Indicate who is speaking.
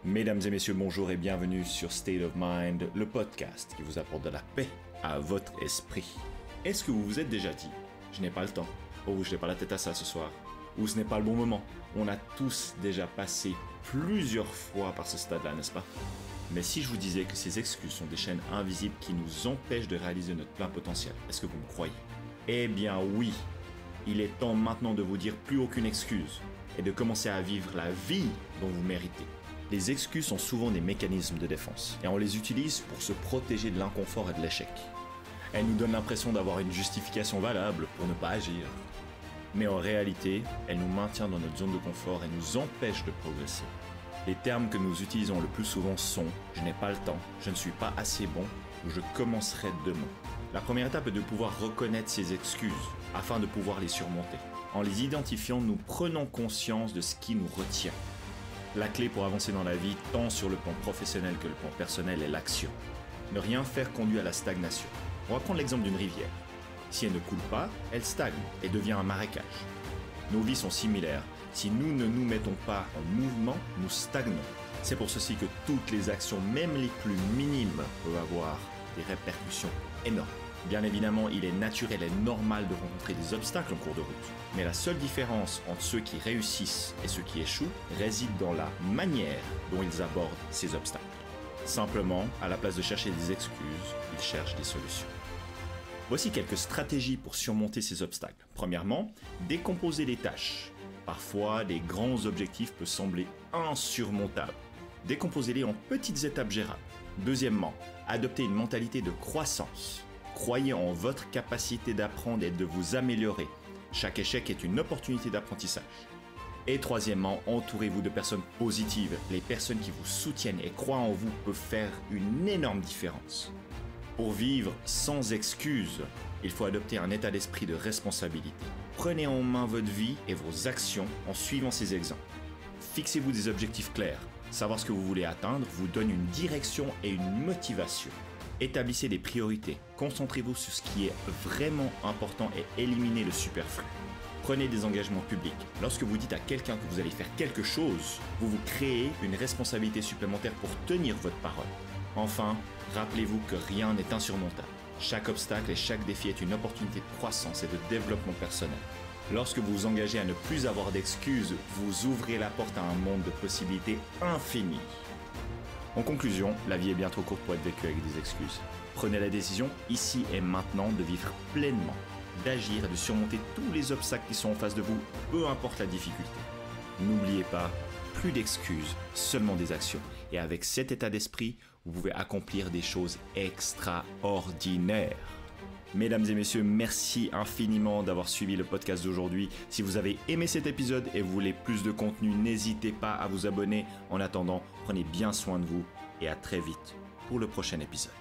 Speaker 1: Mesdames et messieurs, bonjour et bienvenue sur State of Mind, le podcast qui vous apporte de la paix à votre esprit. Est-ce que vous vous êtes déjà dit « Je n'ai pas le temps » ou « Je n'ai pas la tête à ça ce soir » ou « Ce n'est pas le bon moment ». On a tous déjà passé plusieurs fois par ce stade-là, n'est-ce pas? Mais si je vous disais que ces excuses sont des chaînes invisibles qui nous empêchent de réaliser notre plein potentiel, est-ce que vous me croyez? Eh bien oui, il est temps maintenant de vous dire plus aucune excuse et de commencer à vivre la vie dont vous méritez. Les excuses sont souvent des mécanismes de défense et on les utilise pour se protéger de l'inconfort et de l'échec. Elles nous donnent l'impression d'avoir une justification valable pour ne pas agir. Mais en réalité, elles nous maintiennent dans notre zone de confort et nous empêchent de progresser. Les termes que nous utilisons le plus souvent sont « je n'ai pas le temps »,« je ne suis pas assez bon » ou « je commencerai demain ». La première étape est de pouvoir reconnaître ces excuses afin de pouvoir les surmonter. En les identifiant, nous prenons conscience de ce qui nous retient. La clé pour avancer dans la vie, tant sur le plan professionnel que le plan personnel, est l'action. Ne rien faire conduit à la stagnation. On va prendre l'exemple d'une rivière. Si elle ne coule pas, elle stagne et devient un marécage. Nos vies sont similaires. Si nous ne nous mettons pas en mouvement, nous stagnons. C'est pour ceci que toutes les actions, même les plus minimes, peuvent avoir des répercussions énormes. Bien évidemment, il est naturel et normal de rencontrer des obstacles en cours de route. Mais la seule différence entre ceux qui réussissent et ceux qui échouent réside dans la manière dont ils abordent ces obstacles. Simplement, à la place de chercher des excuses, ils cherchent des solutions. Voici quelques stratégies pour surmonter ces obstacles. Premièrement, décomposer les tâches. Parfois, les grands objectifs peuvent sembler insurmontables. Décomposez-les en petites étapes gérables. Deuxièmement, adoptez une mentalité de croissance. Croyez en votre capacité d'apprendre et de vous améliorer. Chaque échec est une opportunité d'apprentissage. Et troisièmement, entourez-vous de personnes positives. Les personnes qui vous soutiennent et croient en vous peuvent faire une énorme différence. Pour vivre sans excuses, il faut adopter un état d'esprit de responsabilité. Prenez en main votre vie et vos actions en suivant ces exemples. Fixez-vous des objectifs clairs. Savoir ce que vous voulez atteindre vous donne une direction et une motivation. Établissez des priorités. Concentrez-vous sur ce qui est vraiment important et éliminez le superflu. Prenez des engagements publics. Lorsque vous dites à quelqu'un que vous allez faire quelque chose, vous vous créez une responsabilité supplémentaire pour tenir votre parole. Enfin, rappelez-vous que rien n'est insurmontable. Chaque obstacle et chaque défi est une opportunité de croissance et de développement personnel. Lorsque vous vous engagez à ne plus avoir d'excuses, vous ouvrez la porte à un monde de possibilités infinies. En conclusion, la vie est bien trop courte pour être vécue avec des excuses. Prenez la décision, ici et maintenant, de vivre pleinement, d'agir et de surmonter tous les obstacles qui sont en face de vous, peu importe la difficulté. N'oubliez pas, plus d'excuses, seulement des actions. Et avec cet état d'esprit, vous pouvez accomplir des choses extraordinaires. Mesdames et messieurs, merci infiniment d'avoir suivi le podcast d'aujourd'hui. Si vous avez aimé cet épisode et vous voulez plus de contenu, n'hésitez pas à vous abonner. En attendant, prenez bien soin de vous et à très vite pour le prochain épisode.